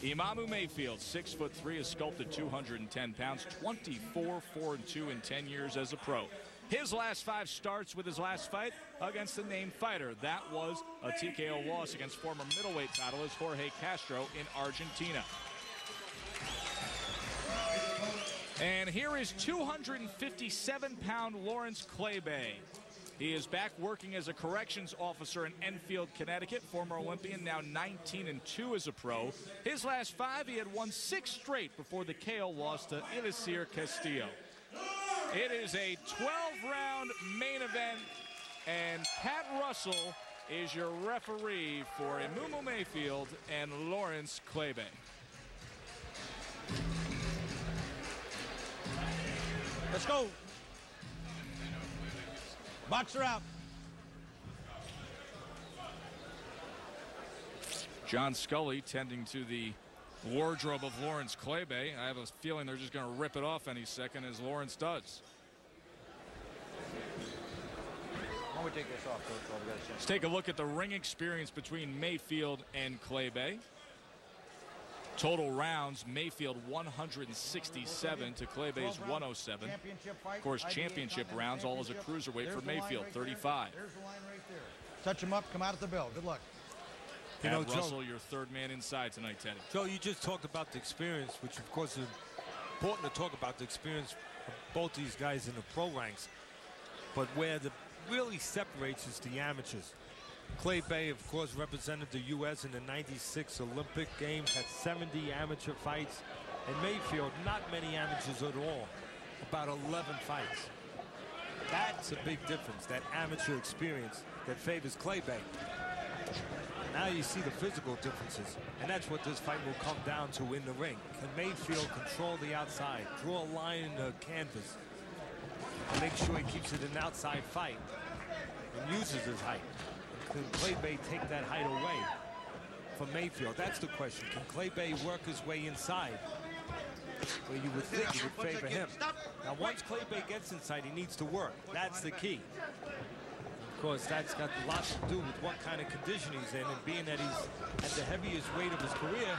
Imamu Mayfield, 6'3", is sculpted 210 pounds, 24-4-2 in 10 years as a pro. His last 5 starts with his last fight against a named fighter. That was a TKO loss against former middleweight titleist Jorge Castro in Argentina. And here is 257-pound Lawrence Claybay. He is back working as a corrections officer in Enfield, Connecticut. Former Olympian, now 19-2 as a pro. His last 5, he had won 6 straight before the KO loss to Eliezer Castillo. It is a 12-round main event, and Pat Russell is your referee for Imamu Mayfield and Lawrence Claybay. Let's go. Boxer out. John Scully tending to the wardrobe of Lawrence Claybay. I have a feeling they're just going to rip it off any second, as Lawrence does. Why don't we take this off, Coach? Let's take a look at the ring experience between Mayfield and Claybay. Total rounds, Mayfield 167 to Claybay's 107. Of course, championship rounds, all as a cruiserweight for Mayfield, 35. There's the line right there. Touch him up, come out at the bell. Good luck. You know, Russell, your third man inside tonight, Teddy. Joe, you just talked about the experience, which of course is important to talk about the experience of both these guys in the pro ranks. But where the really separates is the amateurs. Claybay, of course, represented the U.S. in the '96 Olympic Games, had 70 amateur fights. And Mayfield, not many amateurs at all, about 11 fights. That's a big difference, that amateur experience that favors Claybay. Now you see the physical differences, and that's what this fight will come down to in the ring. Can Mayfield control the outside, draw a line in the canvas, and make sure he keeps it an outside fight and uses his height? Can Claybay take that height away from Mayfield? That's the question. Can Claybay work his way inside, where you would think it would favor him? Now, once Claybay gets inside, he needs to work. That's the key. Of course, that's got a lot to do with what kind of condition he's in, and being that he's at the heaviest weight of his career,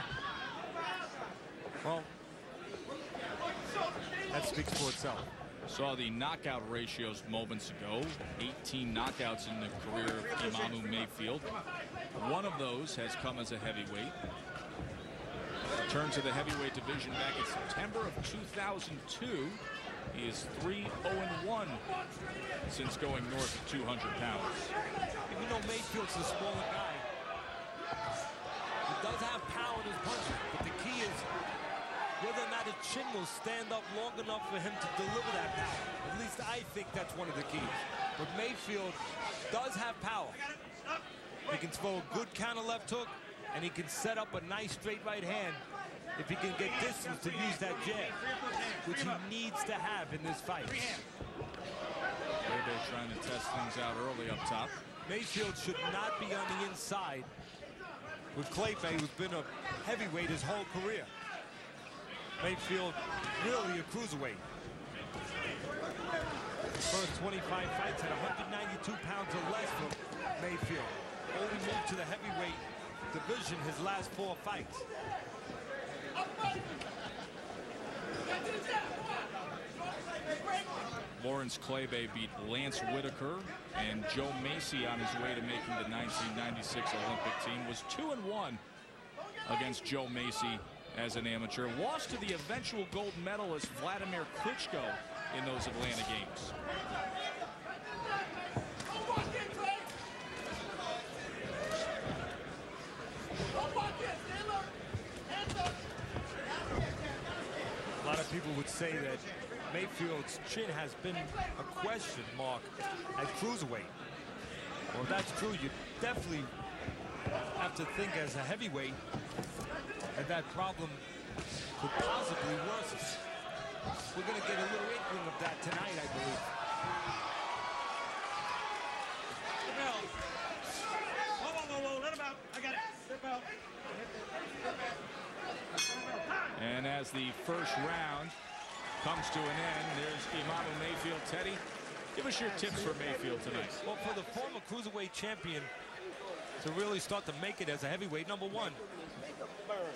well, that speaks for itself. Saw the knockout ratios moments ago. 18 knockouts in the career of Imamu Mayfield. One of those has come as a heavyweight. Returned to the heavyweight division back in September of 2002. He is 3-0-1 since going north of 200 pounds. And you know, Mayfield's a smaller guy. He does have power in his punches, but the key is whether or not his chin will stand up long enough for him to deliver that power. At least I think that's one of the keys. But Mayfield does have power. He can throw a good counter left hook, and he can set up a nice straight right hand if he can get distance to use that jab, which he needs to have in this fight. Claybay trying to test things out early up top. Mayfield should not be on the inside with Claybay, who's been a heavyweight his whole career. Mayfield really a cruiserweight. First 25 fights at 192 pounds or less for Mayfield. Only moved to the heavyweight division his last 4 fights. Lawrence Claybay beat Lance Whitaker and Joe Macy on his way to making the 1996 Olympic team. Was 2-1 against Joe Macy as an amateur. Lost to the eventual gold medalist Vladimir Klitschko in those Atlanta Games. A lot of people would say that Mayfield's chin has been a question mark at cruiserweight. Well, if that's true, you definitely have to think as a heavyweight that problem could possibly worsen. We're going to get a little inkling of that tonight, I believe. Whoa, let him out. I got it. Step out. And as the first round comes to an end, there's Imamu Mayfield. Teddy, give us your tips for Mayfield tonight. Well, for the former cruiserweight champion to really start to make it as a heavyweight, number one,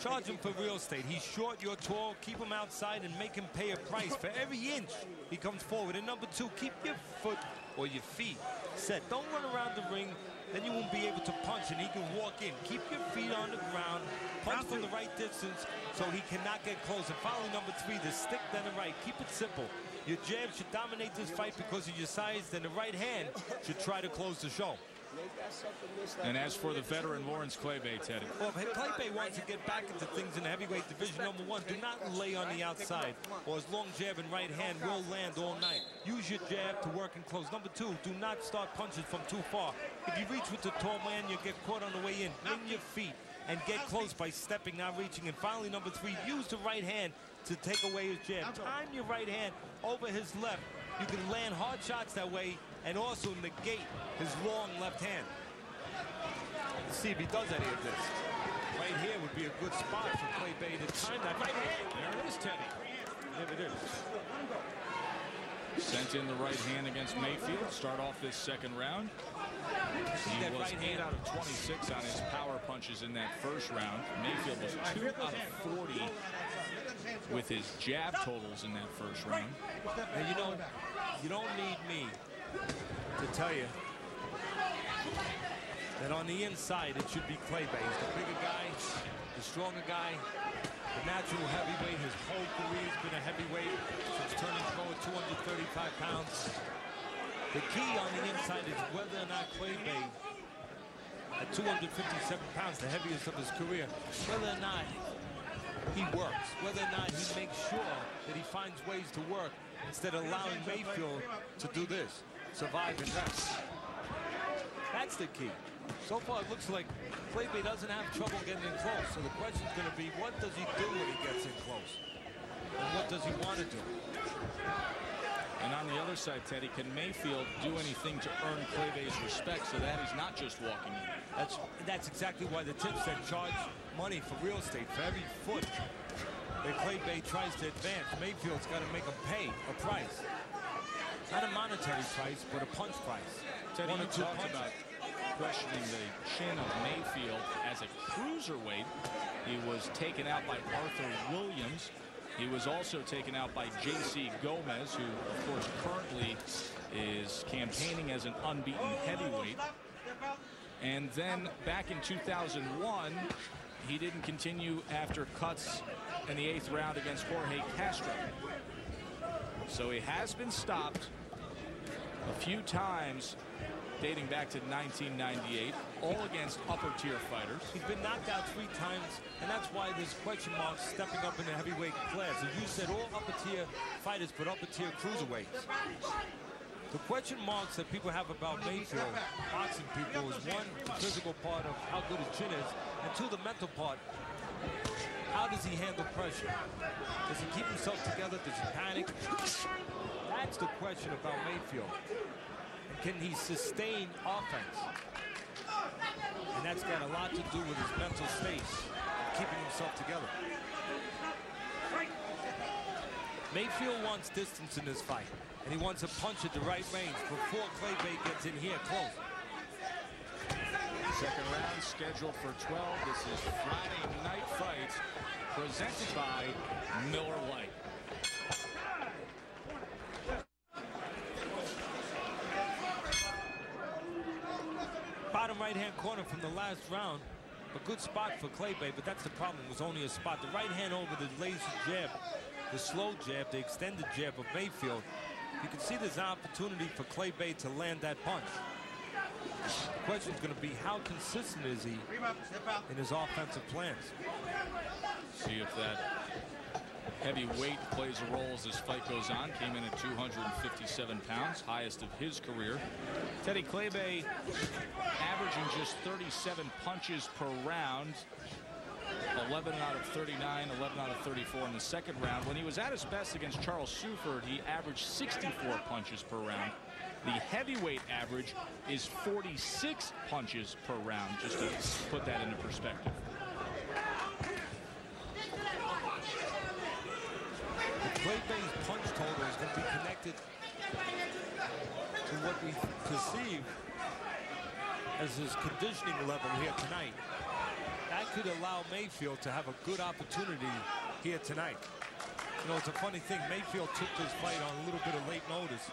Charge him for real estate. He's short, you're tall. Keep him outside and make him pay a price for every inch he comes forward. And number two, keep your foot or your feet set. Don't run around the ring. Then you won't be able to punch and he can walk in. Keep your feet on the ground. Punch from the right distance so he cannot get close. And finally, number three, the stick, then the right. Keep it simple. Your jab should dominate this fight because of your size. Then the right hand should try to close the show. And as for the veteran Lawrence Claybay, Teddy. Well, if Claybay wants to get back into things in the heavyweight division, number one, do not lay on the outside, or his long jab and right hand will land all night. Use your jab to work and close. Number two, do not start punches from too far. If you reach with the tall man, you get caught on the way in. Bring your feet and get close by stepping, not reaching. And finally, number three, use the right hand to take away his jab. Time your right hand over his left. You can land hard shots that way and also negate his long left hand. Let's see if he does any of this. Right here would be a good spot for Claybay to time that right hand. There it is, Teddy. There it is. Sent in the right hand against Mayfield. Start off this second round. He was right 8 out of 26 on his power punches in that first round. Mayfield was 2 out of 40 with his jab totals in that first round. And you don't need me to tell you that on the inside it should be Claybay. He's the bigger guy, the stronger guy, the natural heavyweight. His whole career has been a heavyweight since turning pro at 235 pounds. The key on the inside is whether or not Claybay, at 257 pounds, the heaviest of his career, whether or not he works, whether or not he makes sure that he finds ways to work instead of allowing Mayfield to do this, survive and rest. That's the key. So far, it looks like Claybay doesn't have trouble getting in close. So the question's going to be, what does he do when he gets in close? And what does he want to do? And on the other side, Teddy, can Mayfield do anything to earn Claybay's respect so that he's not just walking in? That's exactly why the tip said charge money for real estate. For every foot that Claybay tries to advance, Mayfield's got to make him pay a price. Not a monetary price, but a punch price. Teddy, One or two talked punches. about questioning the chin of Mayfield as a cruiserweight. He was taken out by Arthur Williams. He was also taken out by J.C. Gomez, who, of course, currently is campaigning as an unbeaten heavyweight. And then back in 2001, he didn't continue after cuts in the 8th round against Jorge Castro. So he has been stopped a few times dating back to 1998, all against upper-tier fighters. He's been knocked out 3 times, and that's why there's question marks stepping up in the heavyweight class. As you said, all upper-tier fighters, but upper-tier cruiserweights. The question marks that people have about Mayfield, boxing people, is one, the physical part of how good his chin is, and two, the mental part. How does he handle pressure? Does he keep himself together? Does he panic? That's the question about Mayfield. Can he sustain offense? And that's got a lot to do with his mental state, keeping himself together. Mayfield wants distance in this fight, and he wants a punch at the right range before Claybay gets in here close. Second round scheduled for 12. This is Friday Night Fights presented by Miller Lite. Bottom right-hand corner from the last round. A good spot for Claybay, but that's the problem. It was only a spot. The right hand over the lazy jab, the slow jab, the extended jab of Mayfield. You can see there's an opportunity for Claybay to land that punch. The question is going to be, how consistent is he in his offensive plans? See if that heavy weight plays a role as this fight goes on. Came in at 257 pounds, highest of his career. Teddy Claybay averaging just 37 punches per round. 11 out of 39, 11 out of 34 in the second round. When he was at his best against Charles Suford, he averaged 64 punches per round. The heavyweight average is 46 punches per round, just to put that into perspective. Claybay's punch total is going to be connected to what we perceive as his conditioning level here tonight. That could allow Mayfield to have a good opportunity here tonight. You know, it's a funny thing. Mayfield took this fight on a little bit of late notice,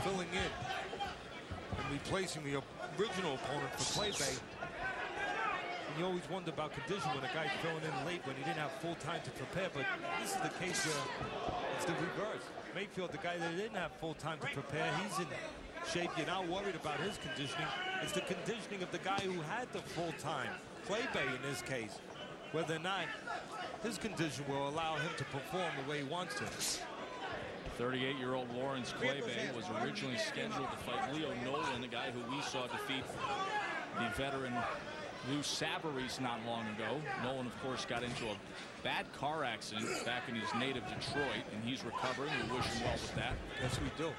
filling in and replacing the original opponent for Clay Bay. And you always wonder about condition when a guy's filling in late when he didn't have full time to prepare, but this is the case where it's the reverse. Mayfield, the guy that didn't have full time to prepare, he's in shape. You're not worried about his conditioning. It's the conditioning of the guy who had the full time, Clay Bay in this case, whether or not his condition will allow him to perform the way he wants to. 38-year-old Lawrence Clay Bay was originally scheduled to fight Leo Nolan, the guy who we saw defeat the veteran Lou Savarese not long ago. Nolan, of course, got into a bad car accident back in his native Detroit, and he's recovering. We wish him well with that. Yes, we do.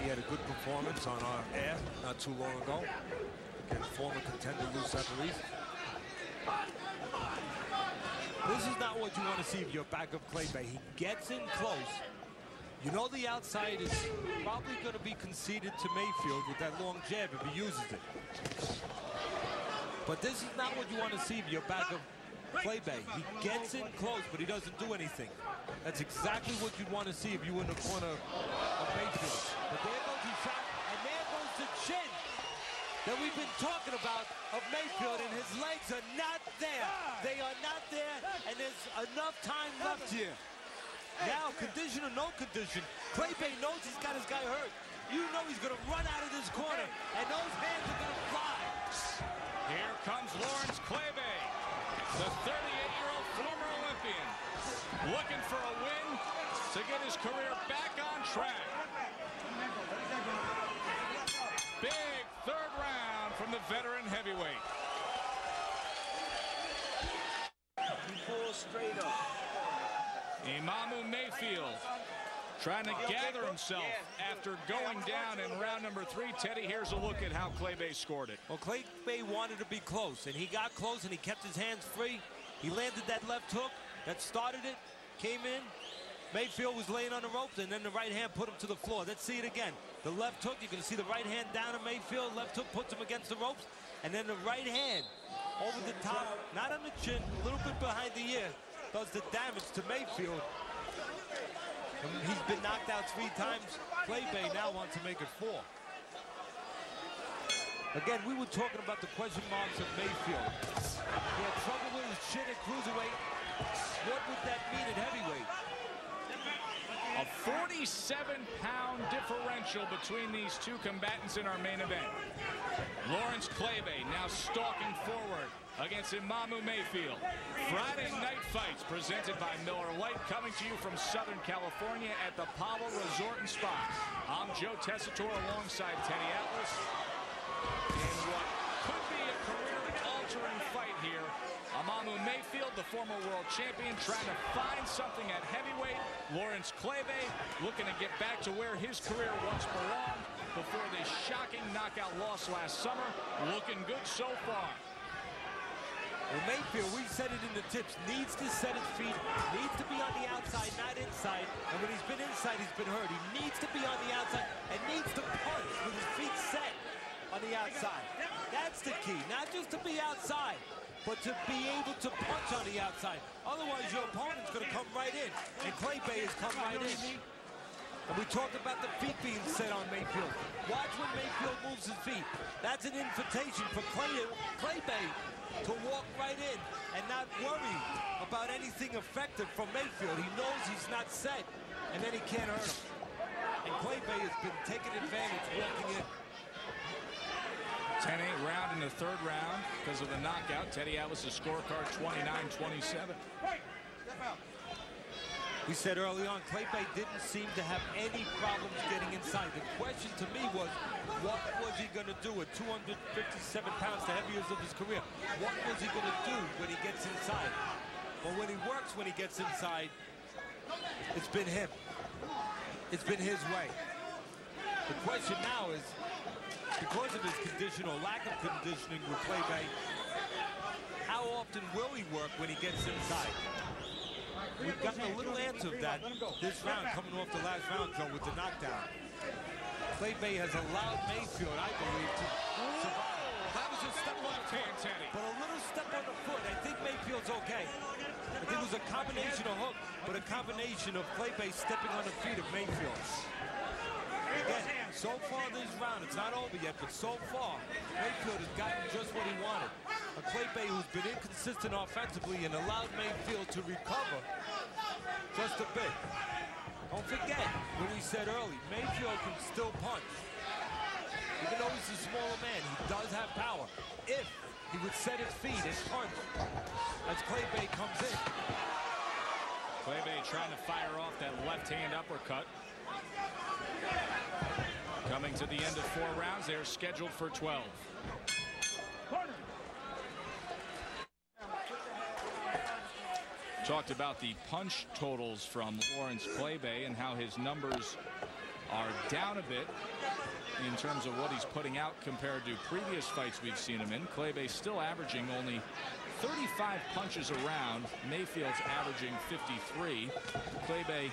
He had a good performance on our air not too long ago against former contender Lou Savarese. This is not what you want to see if you're back of Clay Bay. He gets in close. You know the outside is probably going to be conceded to Mayfield with that long jab if he uses it. But this is not what you want to see if you're back of Clay Bay. He gets in close, but he doesn't do anything. That's exactly what you'd want to see if you were in the corner of Mayfield. But there goes his shot, and there goes the chin that we've been talking about of Mayfield, and his legs are not there. They are not there, and there's enough time left here. Now, condition or no condition, Clay Bay knows he's got his guy hurt. You know he's going to run out of this corner, and those hands are going to fly. Here comes Lawrence Clay Bay, the 38-year-old former Olympian, looking for a win to get his career back on track. Big third round from the veteran heavyweight. 4 straight up. Imamu Mayfield trying to gather himself after going down in round number 3. Teddy, here's a look at how Clay Bay scored it. Well, Clay Bay wanted to be close, and he got close, and he kept his hands free. He landed that left hook that started it, came in. Mayfield was laying on the ropes, and then the right hand put him to the floor. Let's see it again. The left hook, you can see the right hand down on Mayfield. Left hook puts him against the ropes, and then the right hand over the top, not on the chin, a little bit behind the ear, does the damage to Mayfield. And he's been knocked out 3 times. Clay Bay now wants to make it 4. Again, we were talking about the question marks of Mayfield. He had trouble with his chin at cruiserweight. What would that mean at heavyweight? A 47-pound differential between these two combatants in our main event. Lawrence Clay Bay now stalking forward against Imamu Mayfield. Friday night fights presented by Miller Lite, coming to you from Southern California at the Pavel Resort and Spa. I'm Joe Tessitore alongside Teddy Atlas. In what could be a career-altering fight here, Imamu Mayfield, the former world champion, trying to find something at heavyweight. Lawrence Clay Bay looking to get back to where his career once belonged before this shocking knockout loss last summer. Looking good so far. Well, Mayfield, we said it in the tips, needs to set his feet, needs to be on the outside, not inside. And when he's been inside, he's been hurt. He needs to be on the outside and needs to punch with his feet set on the outside. That's the key, not just to be outside, but to be able to punch on the outside. Otherwise, your opponent's going to come right in. And Clay Bay has come right in. And we talked about the feet being set on Mayfield. Watch when Mayfield moves his feet. That's an invitation for Clay Bay to walk right in and not worry about anything effective from Mayfield. He knows he's not set, and then he can't hurt him. And Clay Bay has been taking advantage walking in. 10-8 round in the 3rd round because of the knockout. Teddy Atlas' scorecard 29-27. We said early on, Clay Bay didn't seem to have any problems getting inside. The question to me was, what was he going to do at 257 pounds, the heaviest of his career? What was he going to do when he gets inside? Well, when he works, when he gets inside, it's been him. It's been his way. The question now is, because of his condition or lack of conditioning with Clay Bay, how often will he work when he gets inside? We've gotten a little answer of that this round, coming off the last round, Joe, with the knockdown. Clay Bay has allowed Mayfield, I believe, to survive. That was his step on the foot. Teddy. But a little step on the foot. I think Mayfield's okay. I think it was a combination of hook, but a combination of Kleber stepping on the feet of Mayfield. Again, so far this round, it's not over yet, but so far, Mayfield has gotten just what he wanted. A Kleber who's been inconsistent offensively and allowed Mayfield to recover just a bit. Don't forget what we said early. Mayfield can still punch. Even though he's a smaller man, he does have power. If he would set his feet and punch as Kleber comes in. Kleber trying to fire off that left-hand uppercut. Coming to the end of 4 rounds, they're scheduled for 12. Talked about the punch totals from Lawrence Kleber and how his numbers are down a bit in terms of what he's putting out compared to previous fights we've seen him in. Kleber still averaging only 35 punches a round. Mayfield's averaging 53. Kleber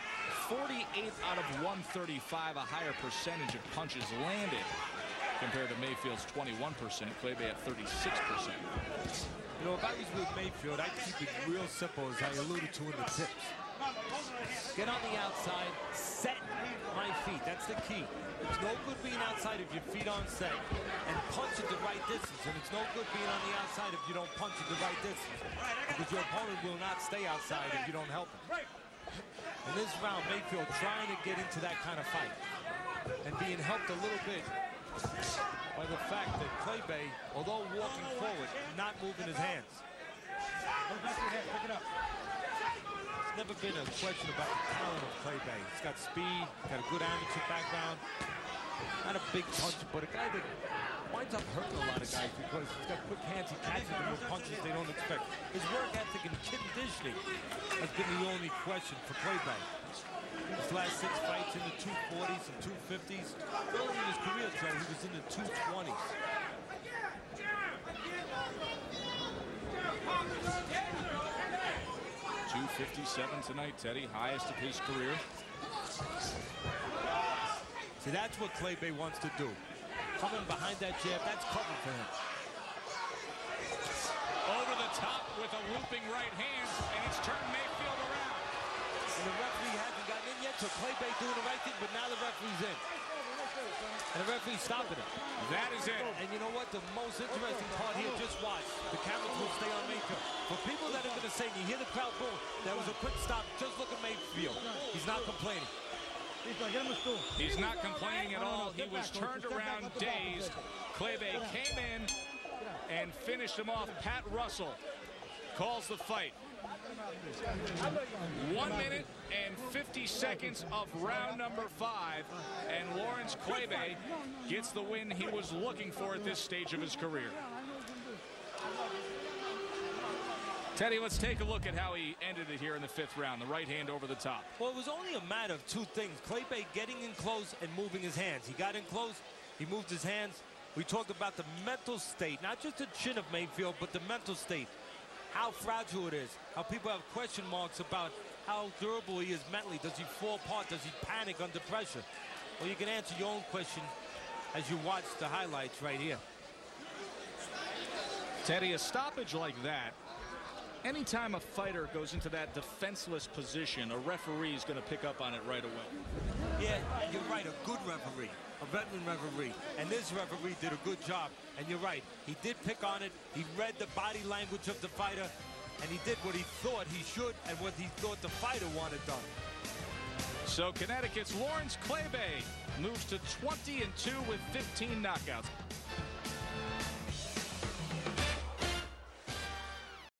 48 out of 135, a higher percentage of punches landed compared to Mayfield's 21%. Kleber at 36%. You know, if I was with Mayfield, I'd keep it real simple, as I alluded to in the tips. Get on the outside, set my feet. That's the key. It's no good being outside if your feet aren't set, and punch at the right distance. And it's no good being on the outside if you don't punch at the right distance, because your opponent will not stay outside if you don't help him. In this round, Mayfield trying to get into that kind of fight and being helped a little bit by the fact that Kleber, although walking forward, not moving his hands. It's never been a question about the talent of Kleber. He's got speed, got a good amateur background. Not a big puncher, but a guy that winds up hurting a lot of guys because he's got quick hands. He catches them with punches they don't expect. His work ethic and conditioning has been the only question for Kleber. His last 6 fights in the 240s and 250s. Early in his career, Joe, he was in the 220s. 257 tonight, Teddy, highest of his career. See, that's what Kleber wants to do. Coming behind that jab, that's cover for him. Over the top with a looping right hand, and it's turned Mayfield around. And the referee hasn't gotten in yet, so Kleber doing the right thing, but now the referee's in. And the referee's stopping it. That is it. And you know what? The most interesting part here, just watch. The cameras will stay on Mayfield. For people that are going to say, you hear the crowd booing, that was a quick stop, just look at Mayfield. He's not complaining. He's not complaining at all. He was turned around, dazed. Kleber came in and finished him off. Pat Russell calls the fight. 1 minute and 50 seconds of round number 5, and Lawrence Kleber gets the win he was looking for at this stage of his career. Teddy, let's take a look at how he ended it here in the 5th round. The right hand over the top. Well, it was only a matter of 2 things. Kleber getting in close and moving his hands. He got in close, he moved his hands. We talked about the mental state, not just the chin of Mayfield, but the mental state. How fragile it is. How people have question marks about how durable he is mentally. Does he fall apart? Does he panic under pressure? Well, you can answer your own question as you watch the highlights right here. Teddy, a stoppage like that, anytime a fighter goes into that defenseless position, a referee is going to pick up on it right away. Yeah, you're right. A good referee, a veteran referee. And this referee did a good job. And you're right. He did pick on it. He read the body language of the fighter. And he did what he thought he should and what he thought the fighter wanted done. So Connecticut's Lawrence Kleber moves to 20-2 with 15 knockouts.